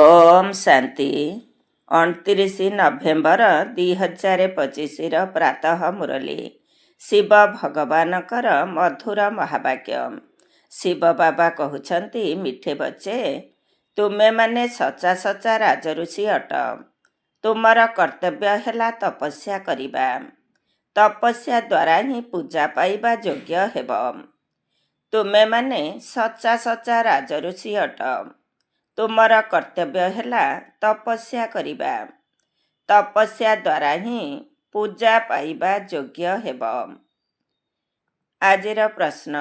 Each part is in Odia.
ଓମ୍ ଶାନ୍ତି। 29 ନଭେମ୍ବର 2025ର ପ୍ରାତଃ ମୁରଲୀ। ଶିବ ଭଗବାନଙ୍କର ମଧୁର ମହାବାକ୍ୟ। ଶିବ ବାବା କହୁଛନ୍ତି, ମିଠେ ବଚ୍ଚେ, ତୁମେମାନେ ସଚା ସଚା ରାଜଋଷି ଅଟ। ତୁମର କର୍ତ୍ତବ୍ୟ ହେଲା ତପସ୍ୟା କରିବା। ତପସ୍ୟା ଦ୍ୱାରା ହିଁ ପୂଜା ପାଇବା ଯୋଗ୍ୟ ହେବ। ତୁମେମାନେ ସଚା ସଚା ରାଜଋଷି ଅଟ। ତୁମର କର୍ତ୍ତବ୍ୟ ହେଲା ତପସ୍ୟା କରିବା। ତପସ୍ୟା ଦ୍ୱାରା ହିଁ ପୂଜା ପାଇବା ଯୋଗ୍ୟ ହେବ। ଆଜିର ପ୍ରଶ୍ନ,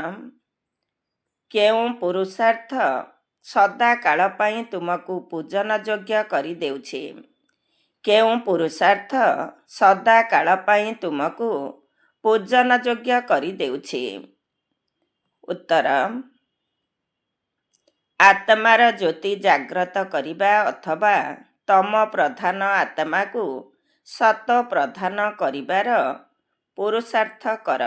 କେଉଁ ପୁରୁଷାର୍ଥ ସଦାକାଳ ପାଇଁ ତୁମକୁ ପୂଜନ ଯୋଗ୍ୟ କରିଦେଉଛି? କେଉଁ ପୁରୁଷାର୍ଥ ସଦାକାଳ ପାଇଁ ତୁମକୁ ପୂଜନ ଯୋଗ୍ୟ କରିଦେଉଛି? ଉତ୍ତର, ଆତ୍ମାର ଜ୍ୟୋତି ଜାଗ୍ରତ କରିବା ଅଥବା ତମ ପ୍ରଧାନ ଆତ୍ମାକୁ ସତ ପ୍ରଧାନ କରିବାର ପୁରୁଷାର୍ଥ କର।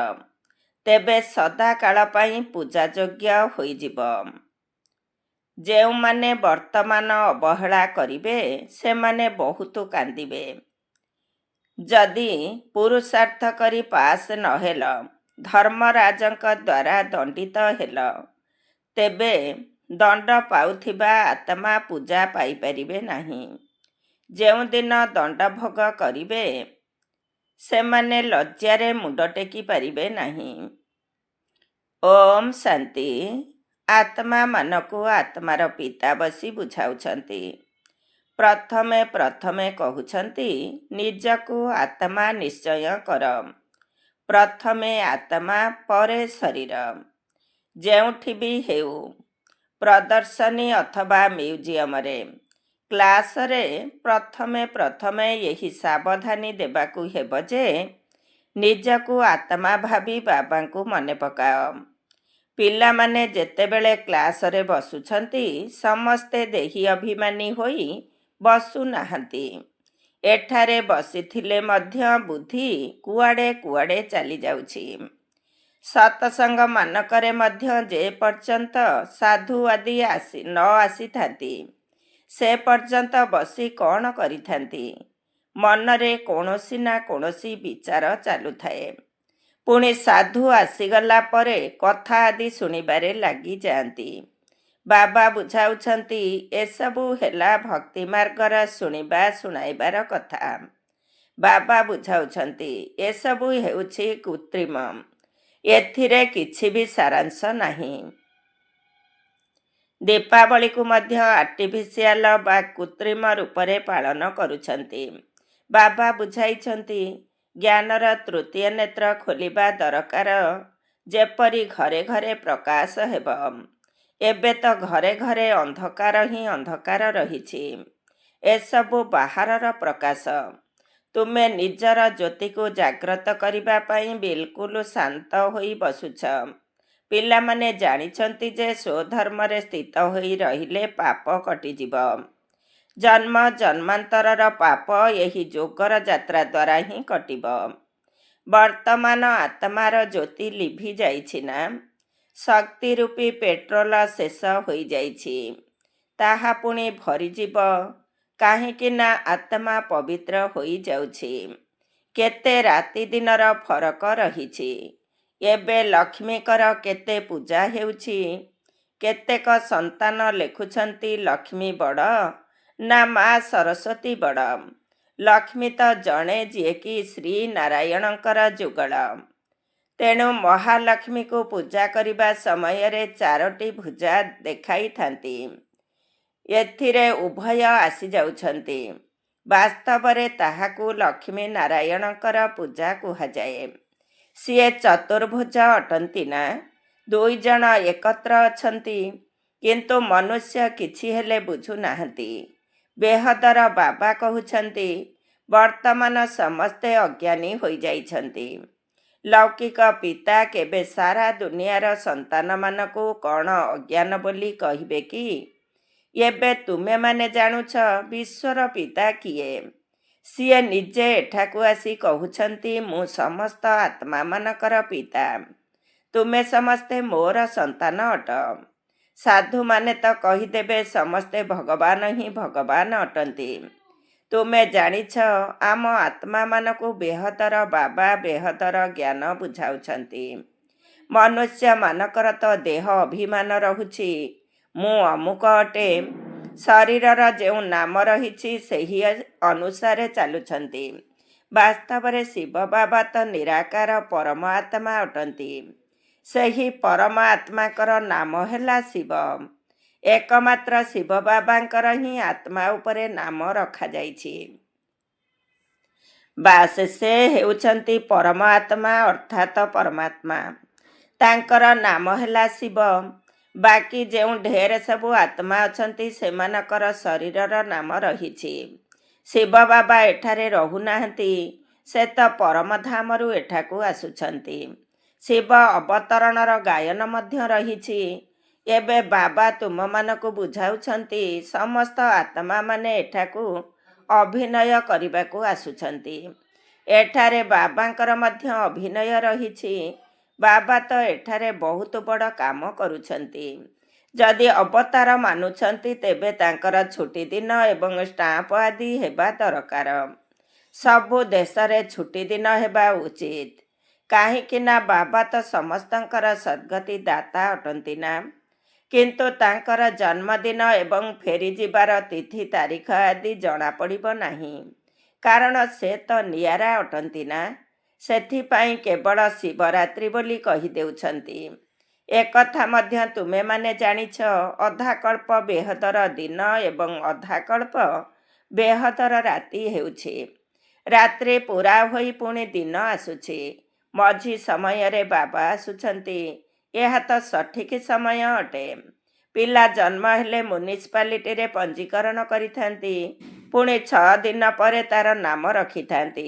ତେବେ ସଦାକାଳ ପାଇଁ ପୂଜାଯୋଗ୍ୟ ହୋଇଯିବ। ଯେଉଁମାନେ ବର୍ତ୍ତମାନ ଅବହେଳା କରିବେ ସେମାନେ ବହୁତ କାନ୍ଦିବେ। ଯଦି ପୁରୁଷାର୍ଥ କରି ପାସ୍ ନହେଲ, ଧର୍ମରାଜଙ୍କ ଦ୍ୱାରା ଦଣ୍ଡିତ ହେଲ, ତେବେ ଦଣ୍ଡ ପାଉଥିବା ଆତ୍ମା ପୂଜା ପାଇପାରିବେ ନାହିଁ। ଯେଉଁଦିନ ଦଣ୍ଡ ଭୋଗ କରିବେ, ସେମାନେ ଲଜ୍ଜାରେ ମୁଣ୍ଡ ଟେକି ପାରିବେ ନାହିଁ। ଓମ୍ ଶାନ୍ତି। ଆତ୍ମାମାନଙ୍କୁ ଆତ୍ମାର ପିତା ବସି ବୁଝାଉଛନ୍ତି। ପ୍ରଥମେ କହୁଛନ୍ତି, ନିଜକୁ ଆତ୍ମା ନିଶ୍ଚୟ କର। ପ୍ରଥମେ ଆତ୍ମା ପରେ ଶରୀର। ଯେଉଁଠି ବି ହେଉ, ପ୍ରଦର୍ଶନୀ ଅଥବା ମ୍ୟୁଜିୟମରେ, କ୍ଲାସରେ ପ୍ରଥମେ ଏହି ସାବଧାନୀ ଦେବାକୁ ହେବ ଯେ ନିଜକୁ ଆତ୍ମା ଭାବି ବାବାଙ୍କୁ ମନେ ପକାଅ। ପିଲାମାନେ ଯେତେବେଳେ କ୍ଲାସରେ ବସୁଛନ୍ତି, ସମସ୍ତେ ଦେହୀ ଅଭିମାନୀ ହୋଇ ବସୁନାହାନ୍ତି। ଏଠାରେ ବସିଥିଲେ ମଧ୍ୟ ବୁଦ୍ଧି କୁଆଡ଼େ କୁଆଡ଼େ ଚାଲିଯାଉଛି। ସତ୍ସଙ୍ଗ ମାନଙ୍କରେ ମଧ୍ୟ ଯେ ପର୍ଯ୍ୟନ୍ତ ସାଧୁ ଆଦି ନ ଆସିଥାନ୍ତି, ସେ ପର୍ଯ୍ୟନ୍ତ ବସି କ'ଣ କରିଥାନ୍ତି? ମନରେ କୌଣସି ନା କୌଣସି ବିଚାର ଚାଲୁଥାଏ। ପୁଣି ସାଧୁ ଆସିଗଲା ପରେ କଥା ଆଦି ଶୁଣିବାରେ ଲାଗିଯାଆନ୍ତି। ବାବା ବୁଝାଉଛନ୍ତି, ଏସବୁ ହେଲା ଭକ୍ତି ମାର୍ଗର ଶୁଣିବା ଶୁଣାଇବାର କଥା। ବାବା ବୁଝାଉଛନ୍ତି, ଏସବୁ ହେଉଛି କୃତ୍ରିମ। ଏଥିରେ କିଛି ବି ସାରାଂଶ ନାହିଁ। ଦୀପାବଳିକୁ ମଧ୍ୟ ଆର୍ଟିଫିସିଆଲ ବା କୃତ୍ରିମ ରୂପରେ ପାଳନ କରୁଛନ୍ତି। ବାବା ବୁଝାଇଛନ୍ତି, ଜ୍ଞାନର ତୃତୀୟ ନେତ୍ର ଖୋଲିବା ଦରକାର, ଯେପରି ଘରେ ଘରେ ପ୍ରକାଶ ହେବ। ଏବେ ତ ଘରେ ଘରେ ଅନ୍ଧକାର ହିଁ ଅନ୍ଧକାର ରହିଛି। ଏସବୁ ବାହାରର ପ୍ରକାଶ। ତୁମେ ନିଜର ଜ୍ୟୋତିକୁ ଜାଗ୍ରତ କରିବା ପାଇଁ ବିଲକୁଲ ଶାନ୍ତ ହୋଇ ବସୁଛ। ପିଲାମାନେ ଜାଣିଛନ୍ତି ଯେ ସ୍ୱଧର୍ମରେ ସ୍ଥିତ ହୋଇ ରହିଲେ ପାପ କଟିଯିବ। ଜନ୍ମ ଜନ୍ମାନ୍ତରର ପାପ ଏହି ଯୋଗର ଯାତ୍ରା ଦ୍ୱାରା ହିଁ କଟିବ। ବର୍ତ୍ତମାନ ଆତ୍ମାର ଜ୍ୟୋତି ଲିଭି ଯାଇଛି ନା? ଶକ୍ତି ରୂପୀ ପେଟ୍ରୋଲ ଶେଷ ହୋଇଯାଇଛି। ତାହା ପୁଣି ଭରିଯିବ। କାହିଁକି ନା ଆତ୍ମା ପବିତ୍ର ହୋଇଯାଉଛି। କେତେ ରାତି ଦିନର ଫରକ ରହିଛି। ଏବେ ଲକ୍ଷ୍ମୀଙ୍କର କେତେ ପୂଜା ହେଉଛି। କେତେକ ସନ୍ତାନ ଲେଖୁଛନ୍ତି, ଲକ୍ଷ୍ମୀ ବଡ଼ ନା ମା ସରସ୍ୱତୀ ବଡ଼? ଲକ୍ଷ୍ମୀ ତ ଜଣେ, ଯିଏକି ଶ୍ରୀ ନାରାୟଣଙ୍କର ଯୁଗଳ। ତେଣୁ ମହାଲକ୍ଷ୍ମୀକୁ ପୂଜା କରିବା ସମୟରେ 4ଟି ଭୁଜା ଦେଖାଇଥାନ୍ତି। ଏଥିରେ ଉଭୟ ଆସିଯାଉଛନ୍ତି। ବାସ୍ତବରେ ତାହାକୁ ଲକ୍ଷ୍ମୀ ନାରାୟଣଙ୍କର ପୂଜା କୁହାଯାଏ। ସିଏ ଚତୁର୍ଭୁଜ ଅଟନ୍ତି ନା? 2 ଜଣ ଏକତ୍ର ଅଛନ୍ତି। କିନ୍ତୁ ମନୁଷ୍ୟ କିଛି ହେଲେ ବୁଝୁନାହାନ୍ତି। ବେହଦର ବାବା କହୁଛନ୍ତି, ବର୍ତ୍ତମାନ ସମସ୍ତେ ଅଜ୍ଞାନୀ ହୋଇଯାଇଛନ୍ତି। ଲୌକିକ ପିତା କେବେ ସାରା ଦୁନିଆର ସନ୍ତାନମାନଙ୍କୁ କ'ଣ ଅଜ୍ଞାନ ବୋଲି କହିବେ କି? ଏବେ ତୁମେମାନେ ଜାଣୁଛ ବିଶ୍ୱର ପିତା କିଏ? ସିଏ ନିଜେ ଏଠାକୁ ଆସି କହୁଛନ୍ତି, ମୁଁ ସମସ୍ତ ଆତ୍ମାମାନଙ୍କର ପିତା। ତୁମେ ସମସ୍ତେ ମୋର ସନ୍ତାନ ଅଟ। ସାଧୁମାନେ ତ କହିଦେବେ ସମସ୍ତେ ଭଗବାନ ହିଁ ଭଗବାନ ଅଟନ୍ତି। ତୁମେ ଜାଣିଛ ଆମ ଆତ୍ମାମାନଙ୍କୁ ବେହଦର ବାବା ବେହଦର ଜ୍ଞାନ ବୁଝାଉଛନ୍ତି। ମନୁଷ୍ୟମାନଙ୍କର ତ ଦେହ ଅଭିମାନ ରହୁଛି, ମୁଁ ଅମୁକ ଅଟେ। ଶରୀରର ଯେଉଁ ନାମ ରହିଛି ସେହି ଅନୁସାରେ ଚାଲୁଛନ୍ତି। ବାସ୍ତବରେ ଶିବ ବାବା ତ ନିରାକାର ପରମ ଆତ୍ମା ଅଟନ୍ତି। ସେହି ପରମ ଆତ୍ମାଙ୍କର ନାମ ହେଲା ଶିବ। ଏକମାତ୍ର ଶିବ ବାବାଙ୍କର ହିଁ ଆତ୍ମା ଉପରେ ନାମ ରଖାଯାଇଛି। ବାସ୍ ସେ ହେଉଛନ୍ତି ପରମ ଆତ୍ମା ଅର୍ଥାତ୍ ପରମାତ୍ମା। ତାଙ୍କର ନାମ ହେଲା ଶିବ। ବାକି ଯେଉଁ ଢେର ସବୁ ଆତ୍ମା ଅଛନ୍ତି ସେମାନଙ୍କର ଶରୀରର ନାମ ରହିଛି। ଶିବ ବାବା ଏଠାରେ ରହୁନାହାନ୍ତି, ସେ ତ ପରମଧାମରୁ ଏଠାକୁ ଆସୁଛନ୍ତି। ଶିବ ଅବତରଣର ଗାୟନ ମଧ୍ୟ ରହିଛି। ଏବେ ବାବା ତୁମମାନଙ୍କୁ ବୁଝାଉଛନ୍ତି ସମସ୍ତ ଆତ୍ମାମାନେ ଏଠାକୁ ଅଭିନୟ କରିବାକୁ ଆସୁଛନ୍ତି। ଏଠାରେ ବାବାଙ୍କର ମଧ୍ୟ ଅଭିନୟ ରହିଛି। ବାବା ତ ଏଠାରେ ବହୁତ ବଡ଼ କାମ କରୁଛନ୍ତି। ଯଦି ଅବତାର ମାନୁଛନ୍ତି ତେବେ ତାଙ୍କର ଛୁଟି ଦିନ ଏବଂ ଷ୍ଟାମ୍ପ ଆଦି ହେବା ଦରକାର। ସବୁ ଦେଶରେ ଛୁଟି ଦିନ ହେବା ଉଚିତ। କାହିଁକି ନା ବାବା ତ ସମସ୍ତଙ୍କର ସଦ୍ଗତି ଦାତା ଅଟନ୍ତି ନା। କିନ୍ତୁ ତାଙ୍କର ଜନ୍ମଦିନ ଏବଂ ଫେରିଯିବାର ତିଥି ତାରିଖ ଆଦି ଜଣାପଡ଼ିବ ନାହିଁ, କାରଣ ସେ ତ ନିଆରା ଅଟନ୍ତି ନା। ସେଥିପାଇଁ କେବଳ ଶିବରାତ୍ରି ବୋଲି କହିଦେଉଛନ୍ତି। ଏକଥା ମଧ୍ୟ ତୁମେମାନେ ଜାଣିଛ, ଅଧାକଳ୍ପ ବେହଦର ଦିନ ଏବଂ ଅଧାକଳ୍ପ ବେହଦର ରାତି ହେଉଛି। ରାତ୍ରି ପୁରା ହୋଇ ପୁଣି ଦିନ ଆସୁଛି। ମଝି ସମୟରେ ବାବା ଆସୁଛନ୍ତି। ଏହା ତ ସଠିକ୍ ସମୟ ଅଟେ। ପିଲା ଜନ୍ମ ହେଲେ ମ୍ୟୁନିସିପାଲିଟିରେ ପଞ୍ଜୀକରଣ କରିଥାନ୍ତି। ପୁଣି 6 ଦିନ ପରେ ତାର ନାମ ରଖିଥାନ୍ତି,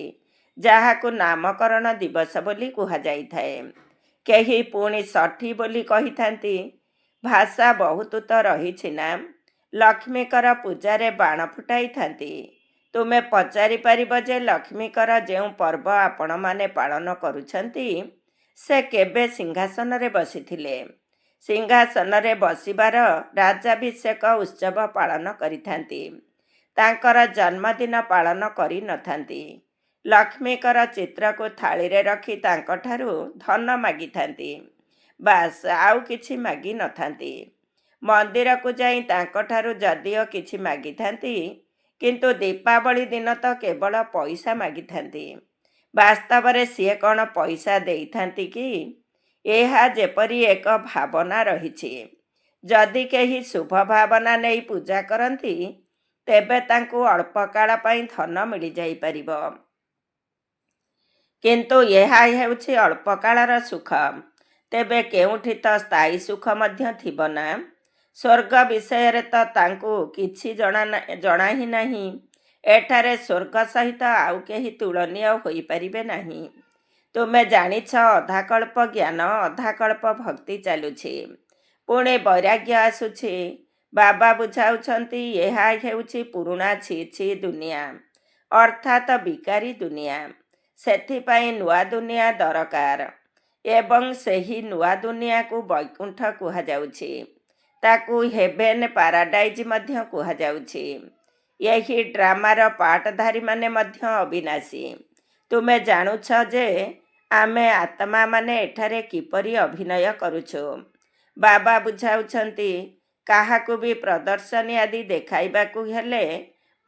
ଯାହାକୁ ନାମକରଣ ଦିବସ ବୋଲି କୁହାଯାଇଥାଏ। କେହି ପୁଣି ଷଠି ବୋଲି କହିଥାନ୍ତି। ଭାଷା ବହୁତ ତ ରହିଛି ନା। ଲକ୍ଷ୍ମୀଙ୍କର ପୂଜାରେ ବାଣ ଫୁଟାଇଥାନ୍ତି। ତୁମେ ପଚାରିପାରିବ ଯେ ଲକ୍ଷ୍ମୀଙ୍କର ଯେଉଁ ପର୍ବ ଆପଣମାନେ ପାଳନ କରୁଛନ୍ତି ସେ କେବେ ସିଂହାସନରେ ବସିଥିଲେ? ସିଂହାସନରେ ବସିବାର ରାଜାଭିଷେକ ଉତ୍ସବ ପାଳନ କରିଥାନ୍ତି। ତାଙ୍କର ଜନ୍ମଦିନ ପାଳନ କରିନଥାନ୍ତି। ଲକ୍ଷ୍ମୀଙ୍କର ଚିତ୍ରକୁ ଥାଳିରେ ରଖି ତାଙ୍କଠାରୁ ଧନ ମାଗିଥାନ୍ତି। ବାସ୍, ଆଉ କିଛି ମାଗି ନଥାନ୍ତି। ମନ୍ଦିରକୁ ଯାଇ ତାଙ୍କଠାରୁ ଯଦିଓ କିଛି ମାଗିଥାନ୍ତି, କିନ୍ତୁ ଦୀପାବଳି ଦିନ ତ କେବଳ ପଇସା ମାଗିଥାନ୍ତି। ବାସ୍ତବରେ ସିଏ କ'ଣ ପଇସା ଦେଇଥାନ୍ତି କି? ଏହା ଯେପରି ଏକ ଭାବନା ରହିଛି। ଯଦି କେହି ଶୁଭ ଭାବନା ନେଇ ପୂଜା କରନ୍ତି ତେବେ ତାଙ୍କୁ ଅଳ୍ପ କାଳ ପାଇଁ ଧନ ମିଳିଯାଇପାରିବ। କିନ୍ତୁ ଏହା ହେଉଛି ଅଳ୍ପ କାଳର ସୁଖ। ତେବେ କେଉଁଠି ତ ସ୍ଥାୟୀ ସୁଖ ମଧ୍ୟ ଥିବ ନା। ସ୍ୱର୍ଗ ବିଷୟରେ ତ ତାଙ୍କୁ କିଛି ଜଣା ହିଁ ନାହିଁ। ଏଠାରେ ସ୍ୱର୍ଗ ସହିତ ଆଉ କେହି ତୁଳନୀୟ ହୋଇପାରିବେ ନାହିଁ। ତୁମେ ଜାଣିଛ ଅଧାକଳ୍ପ ଜ୍ଞାନ ଅଧାକଳ୍ପ ଭକ୍ତି ଚାଲୁଛି, ପୁଣି ବୈରାଗ୍ୟ ଆସୁଛି। ବାବା ବୁଝାଉଛନ୍ତି ଏହା ହେଉଛି ପୁରୁଣା ଛି ଛି ଦୁନିଆ, ଅର୍ଥାତ୍ ବିକାରୀ ଦୁନିଆ। ସେଥିପାଇଁ ନୂଆ ଦୁନିଆ ଦରକାର ଏବଂ ସେହି ନୂଆ ଦୁନିଆକୁ ବୈକୁଣ୍ଠ କୁହାଯାଉଛି। ତାକୁ ହେଭେନ୍ ପାରାଡାଇଜ୍ ମଧ୍ୟ କୁହାଯାଉଛି। ଏହି ଡ୍ରାମାର ପାର୍ଟଧାରୀମାନେ ମଧ୍ୟ ଅବିନାଶୀ। ତୁମେ ଜାଣୁଛ ଯେ ଆମେ ଆତ୍ମାମାନେ ଏଠାରେ କିପରି ଅଭିନୟ କରୁଛୁ। ବାବା ବୁଝାଉଛନ୍ତି କାହାକୁ ବି ପ୍ରଦର୍ଶନୀ ଆଦି ଦେଖାଇବାକୁ ହେଲେ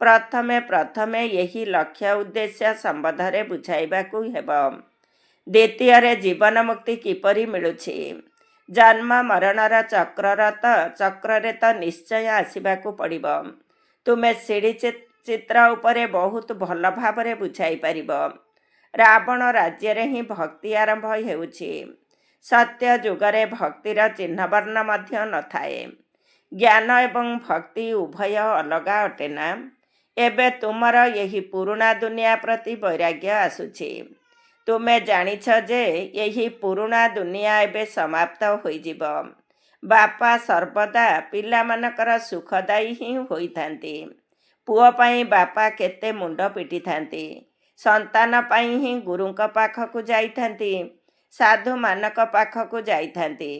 ପ୍ରଥମେ ଏହି ଲକ୍ଷ୍ୟ ଉଦ୍ଦେଶ୍ୟ ସମ୍ବନ୍ଧରେ ବୁଝାଇବାକୁ ହେବ। ଦ୍ୱିତୀୟରେ ଜୀବନ ମୁକ୍ତି କିପରି ମିଳୁଛି। ଜନ୍ମ ମରଣର ଚକ୍ରରେ ତ ନିଶ୍ଚୟ ଆସିବାକୁ ପଡ଼ିବ। ତୁମେ ସିଡ଼ି ଚିତ୍ର ଉପରେ ବହୁତ ଭଲ ଭାବରେ ବୁଝାଇ ପାରିବ। ରାବଣ ରାଜ୍ୟରେ ହିଁ ଭକ୍ତି ଆରମ୍ଭ ହେଉଛି। ସତ୍ୟ ଯୁଗରେ ଭକ୍ତିର ଚିହ୍ନବର୍ଣ୍ଣ ମଧ୍ୟ ନଥାଏ। ଜ୍ଞାନ ଏବଂ ଭକ୍ତି ଉଭୟ ଅଲଗା ଅଟେ ନା। ଏବେ ତୁମର ଏହି ପୁରୁଣା ଦୁନିଆ ପ୍ରତି ବୈରାଗ୍ୟ ଆସୁଛି। ତୁମେ ଜାଣିଛ ଯେ ଏହି ପୁରୁଣା ଦୁନିଆ ଏବେ ସମାପ୍ତ ହୋଇଯିବ। ବାପା ସର୍ବଦା ପିଲାମାନଙ୍କର ସୁଖଦାୟୀ ହିଁ ହୋଇଥାନ୍ତି। ପୁଅ ପାଇଁ ବାପା କେତେ ମୁଣ୍ଡ ପିଟିଥାନ୍ତି। ସନ୍ତାନ ପାଇଁ ହିଁ ଗୁରୁଙ୍କ ପାଖକୁ ଯାଇଥାନ୍ତି, ସାଧୁମାନଙ୍କ ପାଖକୁ ଯାଇଥାନ୍ତି।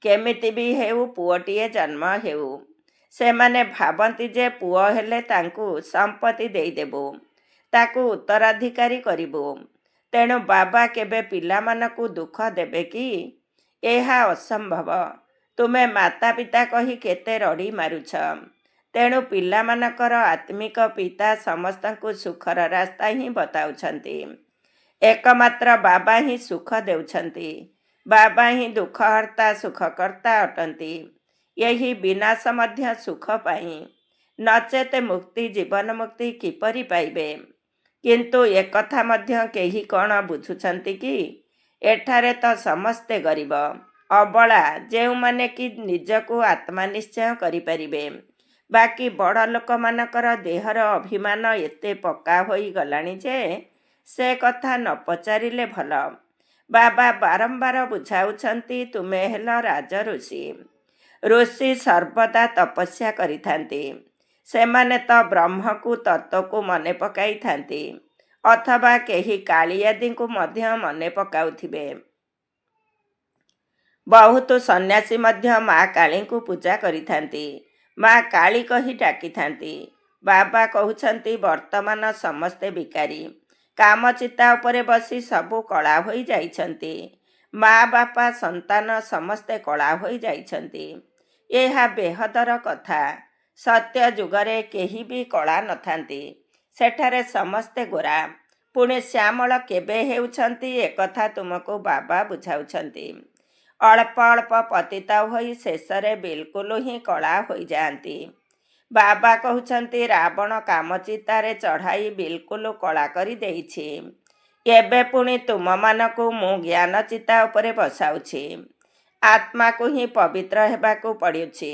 କେମିତି ବି ହେଉ ପୁଅଟିଏ ଜନ୍ମ ହେଉ। ସେମାନେ ଭାବନ୍ତି ଯେ ପୁଅ ହେଲେ ତାଙ୍କୁ ସମ୍ପତ୍ତି ଦେଇଦେବୁ, ତାକୁ ଉତ୍ତରାଧିକାରୀ କରିବୁ। ତେଣୁ ବାବା କେବେ ପିଲାମାନଙ୍କୁ ଦୁଃଖ ଦେବେ କି? ଏହା ଅସମ୍ଭବ। ତୁମେ ମାତା ପିତା କହି କେତେ ରଡ଼ି ମାରୁଛ। ତେଣୁ ପିଲାମାନଙ୍କର ଆତ୍ମିକ ପିତା ସମସ୍ତଙ୍କୁ ସୁଖର ରାସ୍ତା ହିଁ ବତାଉଛନ୍ତି। ଏକମାତ୍ର ବାବା ହିଁ ସୁଖ ଦେଉଛନ୍ତି। ବାବା ହିଁ ଦୁଃଖହର୍ତ୍ତା ସୁଖକର୍ତ୍ତା ଅଟନ୍ତି। ଏହି ବିନାଶ ମଧ୍ୟ ସୁଖ ପାଇଁ, ନଚେତ ମୁକ୍ତି ଜୀବନ ମୁକ୍ତି କିପରି ପାଇବେ? କିନ୍ତୁ ଏକଥା ମଧ୍ୟ କେହି କ'ଣ ବୁଝୁଛନ୍ତି କି? ଏଠାରେ ତ ସମସ୍ତେ ଗରିବ ଅବଳା, ଯେଉଁମାନେ କି ନିଜକୁ ଆତ୍ମା ନିଶ୍ଚୟ କରିପାରିବେ। ବାକି ବଡ଼ ଲୋକମାନଙ୍କର ଦେହର ଅଭିମାନ ଏତେ ପକ୍କା ହୋଇଗଲାଣି ଯେ ସେ କଥା ନ ପଚାରିଲେ ଭଲ। ବାବା ବାରମ୍ବାର ବୁଝାଉଛନ୍ତି, ତୁମେ ହେଲ ରାଜଋଷି। ଋଷି ସର୍ବଦା ତପସ୍ୟା କରିଥାନ୍ତି। ସେମାନେ ତ ବ୍ରହ୍ମକୁ ତତ୍ତ୍ୱକୁ ମନେ ପକାଇଥାନ୍ତି, ଅଥବା କେହି କାଳି ଆଦିଙ୍କୁ ମଧ୍ୟ ମନେ ପକାଉଥିବେ। ବହୁତ ସନ୍ନ୍ୟାସୀ ମଧ୍ୟ ମା କାଳୀଙ୍କୁ ପୂଜା କରିଥାନ୍ତି, ମା କାଳୀ କହି ଡାକିଥାନ୍ତି। ବାବା କହୁଛନ୍ତି, ବର୍ତ୍ତମାନ ସମସ୍ତେ ଭିକାରୀ। କାମଚିତା ଉପରେ ବସି ସବୁ କଳା ହୋଇ ଯାଇଛନ୍ତି। ମା ବାପା ସନ୍ତାନ ସମସ୍ତେ କଳା ହୋଇ ଯାଇଛନ୍ତି। ଏହା ବେହଦର କଥା। ସତ୍ୟ ଯୁଗରେ କେହି ବି କଳା ନଥାନ୍ତି। ସେଠାରେ ସମସ୍ତେ ଗୋରା। ପୁଣି ଶ୍ୟାମଳ କେବେ ହେଉଛନ୍ତି ଏକଥା ତୁମକୁ ବାବା ବୁଝାଉଛନ୍ତି। ଅଳ୍ପ ଅଳ୍ପ ପତିତ ହୋଇ ଶେଷରେ ବିଲକୁଲ ହିଁ କଳା ହୋଇଯାଆନ୍ତି। ବାବା କହୁଛନ୍ତି, ରାବଣ କାମଚିତାରେ ଚଢ଼ାଇ ବିଲକୁଲ କଳା କରି ଦେଇଛି। ଏବେ ପୁଣି ତୁମମାନଙ୍କୁ ମୁଁ ଜ୍ଞାନ ଚିତା ଉପରେ ବସାଉଛି। ଆତ୍ମାକୁ ହିଁ ପବିତ୍ର ହେବାକୁ ପଡ଼ୁଛି।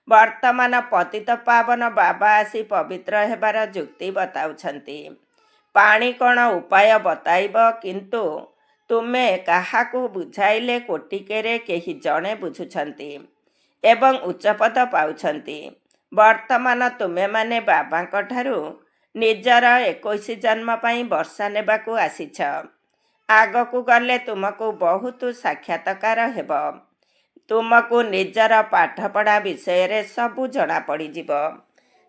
ବର୍ତ୍ତମାନ ପତିତ ପାବନ ବାବା ଆସି ପବିତ୍ର ହେବାର ଯୁକ୍ତି ବତାଉଛନ୍ତି। ପାଣି କ'ଣ ଉପାୟ ବତାଇବ, କିନ୍ତୁ ତୁମେ କାହାକୁ ବୁଝାଇଲେ କୋଟିକରେ କେହି ଜଣେ ବୁଝୁଛନ୍ତି ଏବଂ ଉଚ୍ଚପଦ ପାଉଛନ୍ତି। ବର୍ତ୍ତମାନ ତୁମେମାନେ ବାବାଙ୍କ ଠାରୁ ନିଜର 21 ଜନ୍ମ ପାଇଁ ବର୍ଷା ନେବାକୁ ଆସିଛ। ଆଗକୁ ଗଲେ ତୁମକୁ ବହୁତ ସାକ୍ଷାତକାର ହେବ। ତୁମକୁ ନିଜର ପାଠପଢ଼ା ବିଷୟରେ ସବୁ ଜଣାପଡ଼ିଯିବ।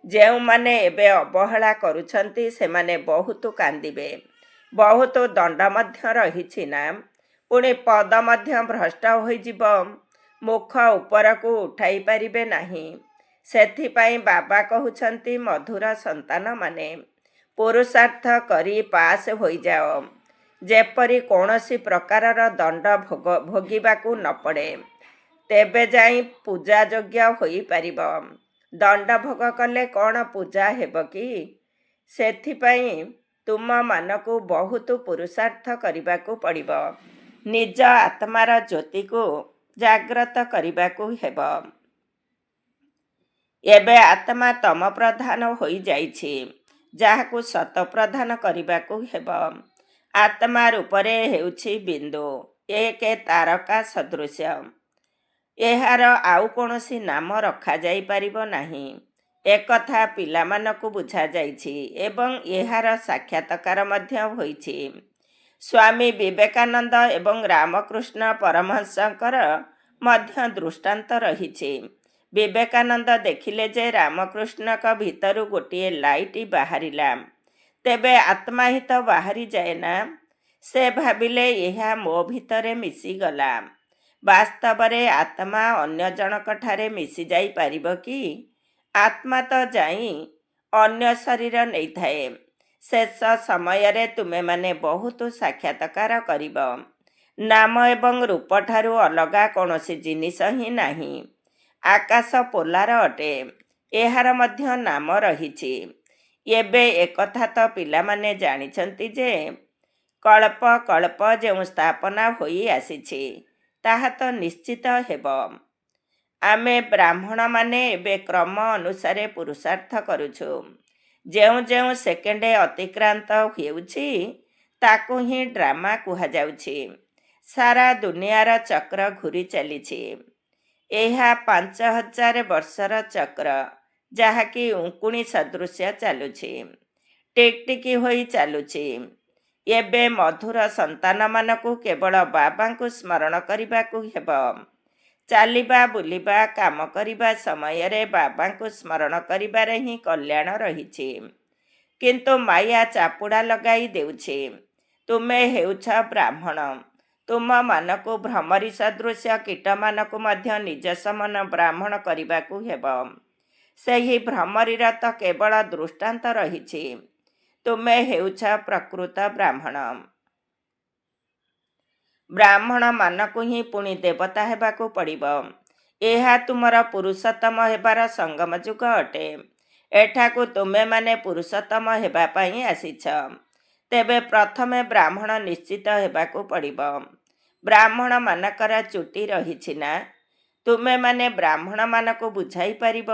ଯେଉଁମାନେ ଏବେ ଅବହେଳା କରୁଛନ୍ତି ସେମାନେ ବହୁତ କାନ୍ଦିବେ। ବହୁତ ଦଣ୍ଡ ମଧ୍ୟ ରହିଛି ନା। ପୁଣି ପଦ ମଧ୍ୟ ଭ୍ରଷ୍ଟ ହୋଇଯିବ। ମୁଖ ଉପରକୁ ଉଠାଇ ପାରିବେ ନାହିଁ। ସେଥିପାଇଁ ବାବା କହୁଛନ୍ତି, ମଧୁର ସନ୍ତାନମାନେ ପୁରୁଷାର୍ଥ କରି ପାସ୍ ହୋଇଯାଅ, ଯେପରି କୌଣସି ପ୍ରକାରର ଦଣ୍ଡ ଭୋଗିବାକୁ ନ ପଡ଼େ। ତେବେ ଯାଇ ପୂଜା ଯୋଗ୍ୟ ହୋଇପାରିବ। ଦଣ୍ଡ ଭୋଗ କଲେ କ'ଣ ପୂଜା ହେବ କି? ସେଥିପାଇଁ ତୁମମାନଙ୍କୁ ବହୁତ ପୁରୁଷାର୍ଥ କରିବାକୁ ପଡ଼ିବ। ନିଜ ଆତ୍ମାର ଜ୍ୟୋତିକୁ ଜାଗ୍ରତ କରିବାକୁ ହେବ। ଏବେ ଆତ୍ମା ତମ ପ୍ରଧାନ ହୋଇଯାଇଛି, ଯାହାକୁ ସତ ପ୍ରଧାନ କରିବାକୁ ହେବ। ଆତ୍ମା ରୂପରେ ହେଉଛି ବିନ୍ଦୁ, ଏକ ତାରକା ସଦୃଶ। ଏହାର ଆଉ କୌଣସି ନାମ ରଖାଯାଇପାରିବ ନାହିଁ। ଏକଥା ପିଲାମାନଙ୍କୁ ବୁଝାଯାଇଛି ଏବଂ ଏହାର ସାକ୍ଷାତକାର ମଧ୍ୟ ହୋଇଛି। ସ୍ୱାମୀ ବିବେକାନନ୍ଦ ଏବଂ ରାମକୃଷ୍ଣ ପରମହଂସଙ୍କର ମଧ୍ୟ ଦୃଷ୍ଟାନ୍ତ ରହିଛି। ବିବେକାନନ୍ଦ ଦେଖିଲେ ଯେ ରାମକୃଷ୍ଣଙ୍କ ଭିତରୁ ଗୋଟିଏ ଲାଇଟ୍ ବାହାରିଲା। ତେବେ ଆତ୍ମା ହିଁ ତ ବାହାରିଯାଏ ନା। ସେ ଭାବିଲେ, ଏହା ମୋ ଭିତରେ ମିଶିଗଲା। ବାସ୍ତବରେ ଆତ୍ମା ଅନ୍ୟ ଜଣକଠାରେ ମିଶିଯାଇ ପାରିବ କି? ଆତ୍ମା ତ ଯାଇ ଅନ୍ୟ ଶରୀର ନେଇଥାଏ। ଶେଷ ସମୟରେ ତୁମେମାନେ ବହୁତ ସାକ୍ଷାତକାର କରିବ। ନାମ ଏବଂ ରୂପଠାରୁ ଅଲଗା କୌଣସି ଜିନିଷ ହିଁ ନାହିଁ। ଆକାଶ ପୋଲାର ଅଟେ, ଏହାର ମଧ୍ୟ ନାମ ରହିଛି। ଏବେ ଏକଥା ତ ପିଲାମାନେ ଜାଣିଛନ୍ତି ଯେ କଳ୍ପ କଳ୍ପ ଯେଉଁ ସ୍ଥାପନା ହୋଇ ଆସିଛି, ତାହା ତ ନିଶ୍ଚିତ ହେବ। ଆମେ ବ୍ରାହ୍ମଣମାନେ ଏବେ କ୍ରମ ଅନୁସାରେ ପୁରୁଷାର୍ଥ କରୁଛୁ। ଯେଉଁ ଯେଉଁ ସେକେଣ୍ଡ ଅତିକ୍ରାନ୍ତ ହେଉଛି ତାକୁ ହିଁ ଡ୍ରାମା କୁହାଯାଉଛି। ସାରା ଦୁନିଆର ଚକ୍ର ଘୂରି ଚାଲିଛି। ଏହା 5000 ବର୍ଷର ଚକ୍ର, ଯାହାକି ଉଙ୍କୁଣି ସଦୃଶ ଚାଲୁଛି, ଟିକଟିକି ହୋଇ ଚାଲୁଛି। ଏବେ ମଧୁର ସନ୍ତାନମାନଙ୍କୁ କେବଳ ବାବାଙ୍କୁ ସ୍ମରଣ କରିବାକୁ ହେବ। ଚାଲିବା ବୁଲିବା କାମ କରିବା ସମୟରେ ବାବାଙ୍କୁ ସ୍ମରଣ କରିବାରେ ହିଁ କଲ୍ୟାଣ ରହିଛି। କିନ୍ତୁ ମାୟା ଚାପୁଡ଼ା ଲଗାଇ ଦେଉଛି। ତୁମେ ହେଉଛ ବ୍ରାହ୍ମଣ। ତୁମମାନଙ୍କୁ ଭ୍ରମରୀ ସଦୃଶ୍ୟ କୀଟମାନଙ୍କୁ ମଧ୍ୟ ନିଜ ସମାନ ବ୍ରାହ୍ମଣ କରିବାକୁ ହେବ। ସେହି ଭ୍ରମରୀର ତ କେବଳ ଦୃଷ୍ଟାନ୍ତ ରହିଛି। ତୁମେ ହେଉଛ ପ୍ରକୃତ ବ୍ରାହ୍ମଣ। ବ୍ରାହ୍ମଣମାନଙ୍କୁ ହିଁ ପୁଣି ଦେବତା ହେବାକୁ ପଡ଼ିବ। ଏହା ତୁମର ପୁରୁଷୋତ୍ତମ ହେବାର ସଙ୍ଗମ ଯୁଗ ଅଟେ। ଏଠାକୁ ତୁମେମାନେ ପୁରୁଷୋତ୍ତମ ହେବା ପାଇଁ ଆସିଛ। ତେବେ ପ୍ରଥମେ ବ୍ରାହ୍ମଣ ନିଶ୍ଚିତ ହେବାକୁ ପଡ଼ିବ। ବ୍ରାହ୍ମଣମାନଙ୍କର ଚୁଟି ରହିଛି ନା? ତୁମେମାନେ ବ୍ରାହ୍ମଣମାନଙ୍କୁ ବୁଝାଇ ପାରିବ?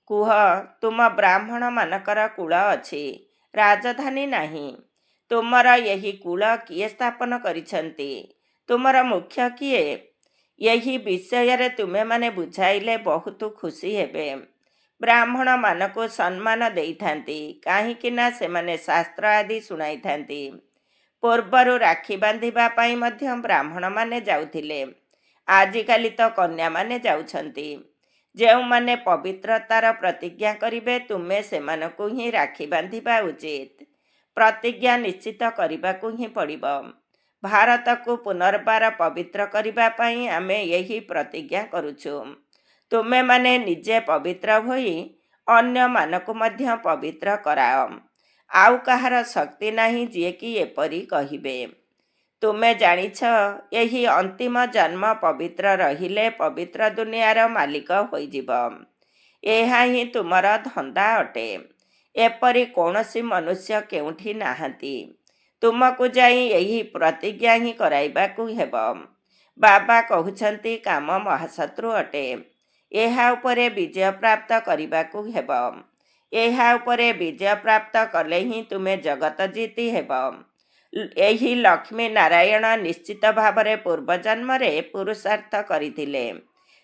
କୁହ, ତୁମ ବ୍ରାହ୍ମଣମାନଙ୍କର କୂଳ ଅଛି, ରାଜଧାନୀ ନାହିଁ। ତୁମର ଏହି କୂଳ କିଏ ସ୍ଥାପନ କରିଛନ୍ତି? ତୁମର ମୁଖ୍ୟ କିଏ? ଏହି ବିଷୟରେ ତୁମେମାନେ ବୁଝାଇଲେ ବହୁତ ଖୁସି ହେବେ। ବ୍ରାହ୍ମଣମାନଙ୍କୁ ସମ୍ମାନ ଦେଇଥାନ୍ତି, କାହିଁକି ନା ସେମାନେ ଶାସ୍ତ୍ର ଆଦି ଶୁଣାଇଥାନ୍ତି। ପୂର୍ବରୁ ରାକ୍ଷୀ ବାନ୍ଧିବା ପାଇଁ ମଧ୍ୟ ବ୍ରାହ୍ମଣମାନେ ଯାଉଥିଲେ। ଆଜିକାଲି ତ କନ୍ୟାମାନେ ଯାଉଛନ୍ତି। ଯେଉଁମାନେ ପବିତ୍ରତାର ପ୍ରତିଜ୍ଞା କରିବେ, ତୁମେ ସେମାନଙ୍କୁ ହିଁ ରାକ୍ଷୀ ବାନ୍ଧିବା ଉଚିତ। ପ୍ରତିଜ୍ଞା ନିଶ୍ଚିତ କରିବାକୁ ହିଁ ପଡ଼ିବ। ଭାରତକୁ ପୁନର୍ବାର ପବିତ୍ର କରିବା ପାଇଁ ଆମେ ଏହି ପ୍ରତିଜ୍ଞା କରୁଛୁ। ତୁମେମାନେ ନିଜେ ପବିତ୍ର ହୋଇ ଅନ୍ୟମାନଙ୍କୁ ମଧ୍ୟ ପବିତ୍ର କରାଅ। ଆଉ କାହାର ଶକ୍ତି ନାହିଁ ଯିଏକି ଏପରି କହିବେ। ତୁମେ ଜାଣିଛ, ଏହି ଅନ୍ତିମ ଜନ୍ମ ପବିତ୍ର ରହିଲେ ପବିତ୍ର ଦୁନିଆର ମାଲିକ ହୋଇଯିବ। ଏହା ହିଁ ତୁମର ଧନ୍ଦା ଅଟେ। ଏପରି କୌଣସି ମନୁଷ୍ୟ କେଉଁଠି ନାହାନ୍ତି। ତୁମକୁ ଯାଇ ଏହି ପ୍ରତିଜ୍ଞା ହିଁ କରାଇବାକୁ ହେବ। ବାବା କହୁଛନ୍ତି କାମ ମହାଶତ୍ରୁ ଅଟେ। ଏହା ଉପରେ ବିଜୟ ପ୍ରାପ୍ତ କରିବାକୁ ହେବ। ଏହା ଉପରେ ବିଜୟ ପ୍ରାପ୍ତ କଲେ ହିଁ ତୁମେ ଜଗତ ଜିତି ହେବ। ଏହି ଲକ୍ଷ୍ମୀ ନାରାୟଣ ନିଶ୍ଚିତ ଭାବରେ ପୂର୍ବଜନ୍ମରେ ପୁରୁଷାର୍ଥ କରିଥିଲେ।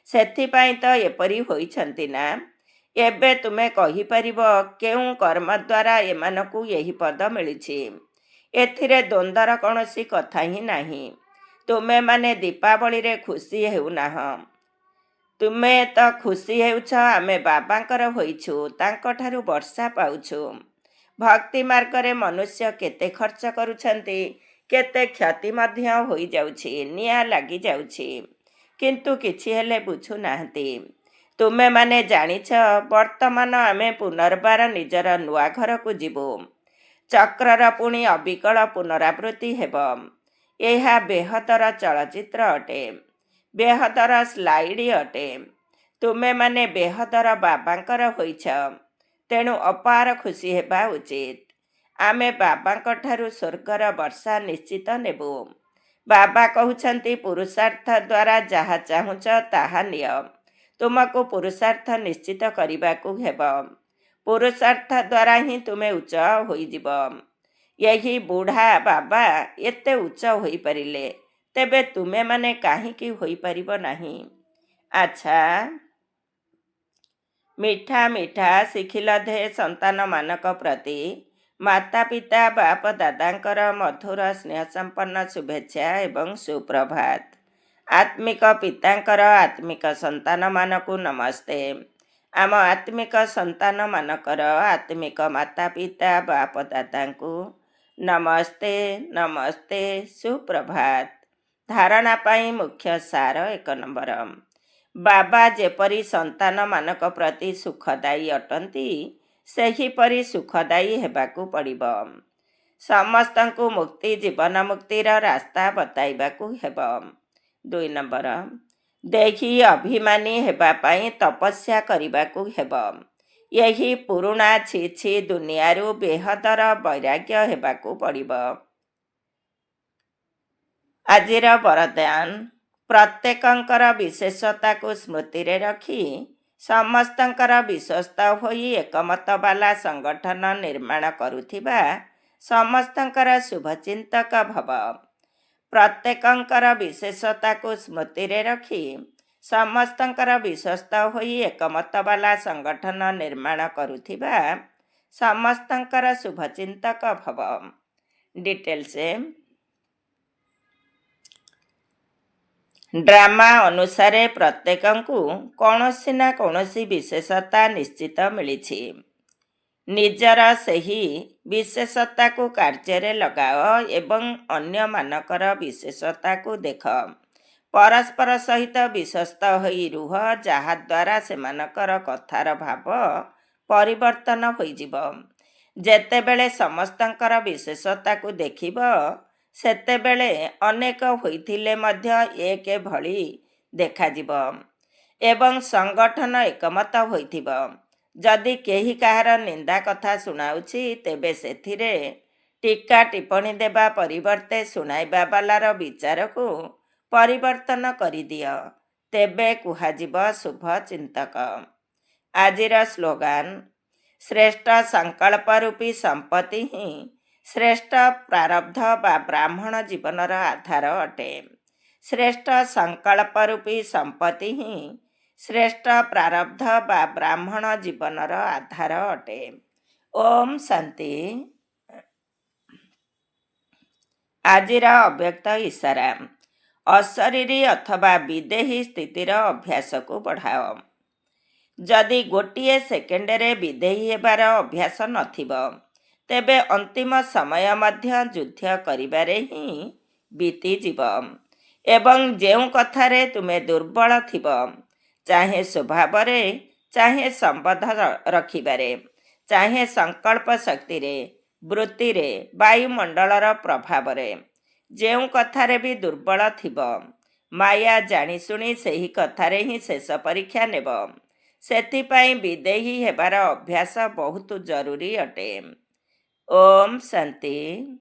ସେଥିପାଇଁ ତ ଏପରି ହୋଇଛନ୍ତି ନା? ଏବେ ତୁମେ କହିପାରିବ କେଉଁ କର୍ମ ଦ୍ୱାରା ଏମାନଙ୍କୁ ଏହି ପଦ ମିଳିଛି? ଏଥିରେ ଦ୍ୱନ୍ଦ୍ୱର କୌଣସି କଥା ହିଁ ନାହିଁ। ତୁମେମାନେ ଦୀପାବଳିରେ ଖୁସି ହେଉନାହଁ। ତୁମେ ତ ଖୁସି ହେଉଛ ଆମେ ବାବାଙ୍କର ହୋଇଛୁ, ତାଙ୍କଠାରୁ ବର୍ଷା ପାଉଛୁ। ଭକ୍ତି ମାର୍ଗରେ ମନୁଷ୍ୟ କେତେ ଖର୍ଚ୍ଚ କରୁଛନ୍ତି, କେତେ କ୍ଷତି ମଧ୍ୟ ହୋଇଯାଉଛି, ନିଆଁ ଲାଗିଯାଉଛି, କିନ୍ତୁ କିଛି ହେଲେ ବୁଝୁନାହାନ୍ତି। ତୁମେମାନେ ଜାଣିଛ, ବର୍ତ୍ତମାନ ଆମେ ପୁନର୍ବାର ନିଜର ନୂଆ ଘରକୁ ଯିବୁ। ଚକ୍ରର ପୁଣି ଅବିକଳ ପୁନରାବୃତ୍ତି ହେବ। ଏହା ବେହଦର ଚଳଚ୍ଚିତ୍ର ଅଟେ, ବେହଦର ସ୍ଲାଇଡ୍ ଅଟେ। ତୁମେମାନେ ବେହଦର ବାବାଙ୍କର ହୋଇଛ, ତେଣୁ ଅପାର ଖୁସି ହେବା ଉଚିତ। ଆମେ ବାବାଙ୍କ ଠାରୁ ସ୍ୱର୍ଗର ବର୍ଷା ନିଶ୍ଚିତ ନେବୁ। ବାବା କହୁଛନ୍ତି ପୁରୁଷାର୍ଥ ଦ୍ୱାରା ଯାହା ଚାହୁଁଛ ତାହା ନିଅ। ତୁମକୁ ପୁରୁଷାର୍ଥ ନିଶ୍ଚିତ କରିବାକୁ ହେବ। ପୁରୁଷାର୍ଥ ଦ୍ୱାରା ହିଁ ତୁମେ ଉଚ୍ଚ ହୋଇଯିବ। ଏହି ବୁଢ଼ା ବାବା ଏତେ ଉଚ୍ଚ ହୋଇପାରିଲେ, ତେବେ ତୁମେମାନେ କାହିଁକି ହୋଇପାରିବ ନାହିଁ? ଆଚ୍ଛା, ମିଠା ମିଠା ଶିଖିଲ ଧେ ସନ୍ତାନମାନଙ୍କ ପ୍ରତି ମାତା ପିତା ବାପ ଦାଦାଙ୍କର ମଧୁର ସ୍ନେହ ସମ୍ପନ୍ନ ଶୁଭେଚ୍ଛା ଏବଂ ସୁପ୍ରଭାତ। ଆତ୍ମିକ ପିତାଙ୍କର ଆତ୍ମିକ ସନ୍ତାନମାନଙ୍କୁ ନମସ୍ତେ। ଆମ ଆତ୍ମିକ ସନ୍ତାନମାନଙ୍କର ଆତ୍ମିକ ମାତା ପିତା ବାପ ଦାଦାଙ୍କୁ ନମସ୍ତେ ନମସ୍ତେ, ସୁପ୍ରଭାତ। ଧାରଣା ପାଇଁ ମୁଖ୍ୟ ସାର 1 ନମ୍ବର। ବାବା ଯେପରି ସନ୍ତାନମାନଙ୍କ ପ୍ରତି ସୁଖଦାୟୀ ଅଟନ୍ତି, ସେହିପରି ସୁଖଦାୟୀ ହେବାକୁ ପଡ଼ିବ। ସମସ୍ତଙ୍କୁ ମୁକ୍ତି ଜୀବନ ମୁକ୍ତିର ରାସ୍ତା ବତାଇବାକୁ ହେବ। 2 ନମ୍ବର, ଦେହୀ ଅଭିମାନୀ ହେବା ପାଇଁ ତପସ୍ୟା କରିବାକୁ ହେବ। ଏହି ପୁରୁଣା ଛି ଦୁନିଆରୁ ବେହଦର ବୈରାଗ୍ୟ ହେବାକୁ ପଡ଼ିବ। ଆଜିର ବରଦାନ, ପ୍ରତ୍ୟେକଙ୍କର ବିଶେଷତାକୁ ସ୍ମୃତିରେ ରଖି ସମସ୍ତଙ୍କର ବିଶ୍ୱସ୍ତ ହୋଇ ଏକମତ ବାଲା ସଂଗଠନ ନିର୍ମାଣ କରୁଥିବା ସମସ୍ତଙ୍କର ଶୁଭଚିନ୍ତକ ଭବ। ପ୍ରତ୍ୟେକଙ୍କର ବିଶେଷତାକୁ ସ୍ମୃତିରେ ରଖି ସମସ୍ତଙ୍କର ବିଶ୍ୱସ୍ତ ହୋଇ ଏକମତ ବାଲା ସଂଗଠନ ନିର୍ମାଣ କରୁଥିବା ସମସ୍ତଙ୍କର ଶୁଭଚିନ୍ତକ ଭବ। ଡିଟେଲ୍ସ, ଡ୍ରାମା ଅନୁସାରେ ପ୍ରତ୍ୟେକଙ୍କୁ କୌଣସି ନା କୌଣସି ବିଶେଷତା ନିଶ୍ଚିତ ମିଳିଛି। ନିଜର ସେହି ବିଶେଷତାକୁ କାର୍ଯ୍ୟରେ ଲଗାଅ ଏବଂ ଅନ୍ୟମାନଙ୍କର ବିଶେଷତାକୁ ଦେଖ। ପରସ୍ପର ସହିତ ବିଶ୍ୱସ୍ତ ହୋଇ ରୁହ, ଯାହାଦ୍ୱାରା ସେମାନଙ୍କର କଥାର ଭାବ ପରିବର୍ତ୍ତନ ହୋଇଯିବ। ଯେତେବେଳେ ସମସ୍ତଙ୍କର ବିଶେଷତାକୁ ଦେଖିବ, ସେତେବେଳେ ଅନେକ ହୋଇଥିଲେ ମଧ୍ୟ ଏକ ଭଳି ଦେଖାଯିବ ଏବଂ ସଂଗଠନ ଏକମତ ହୋଇଥିବ। ଯଦି କେହି କାହାର ନିନ୍ଦା କଥା ଶୁଣାଉଛି, ତେବେ ସେଥିରେ ଟୀକା ଟିପ୍ପଣୀ ଦେବା ପରିବର୍ତ୍ତେ ଶୁଣାଇବା ବାଲାର ବିଚାରକୁ ପରିବର୍ତ୍ତନ କରିଦିଅ, ତେବେ କୁହାଯିବ ଶୁଭ ଚିନ୍ତକ। ଆଜିର ସ୍ଲୋଗାନ, ଶ୍ରେଷ୍ଠ ସଂକଳ୍ପ ରୂପୀ ସମ୍ପତ୍ତି ହିଁ ଶ୍ରେଷ୍ଠ ପ୍ରାରବ୍ଧ ବା ବ୍ରାହ୍ମଣ ଜୀବନର ଆଧାର ଅଟେ। ଶ୍ରେଷ୍ଠ ସଂକଳ୍ପ ରୂପୀ ସମ୍ପତ୍ତି ହିଁ ଶ୍ରେଷ୍ଠ ପ୍ରାରବ୍ଧ ବା ବ୍ରାହ୍ମଣ ଜୀବନର ଆଧାର ଅଟେ। ଓମ୍ ଶାନ୍ତି। ଆଜିର ଅବ୍ୟକ୍ତ ଇସାରା, ଅଶରୀରୀ ଅଥବା ବିଦେହୀ ସ୍ଥିତିର ଅଭ୍ୟାସକୁ ବଢ଼ାଅ। ଯଦି ଗୋଟିଏ ସେକେଣ୍ଡରେ ବିଦେହୀ ହେବାର ଅଭ୍ୟାସ ନଥିବ, ତେବେ ଅନ୍ତିମ ସମୟ ମଧ୍ୟ ଯୁଦ୍ଧ କରିବାରେ ହିଁ ବିତିଯିବ ଏବଂ ଯେଉଁ କଥାରେ ତୁମେ ଦୁର୍ବଳ ଥିବ, ଚାହେଁ ସ୍ୱଭାବରେ, ଚାହେଁ ସମ୍ବନ୍ଧ ରଖିବାରେ, ଚାହେଁ ସଂକଳ୍ପ ଶକ୍ତିରେ, ବୃତ୍ତିରେ, ବାୟୁମଣ୍ଡଳର ପ୍ରଭାବରେ, ଯେଉଁ କଥାରେ ବି ଦୁର୍ବଳ ଥିବ, ମାୟା ଜାଣିଶୁଣି ସେହି କଥାରେ ହିଁ ଶେଷ ପରୀକ୍ଷା ନେବ। ସେଥିପାଇଁ ବିଦେହୀ ହେବାର ଅଭ୍ୟାସ ବହୁତ ଜରୁରୀ ଅଟେ। ଓମ୍ ଶାନ୍ତି।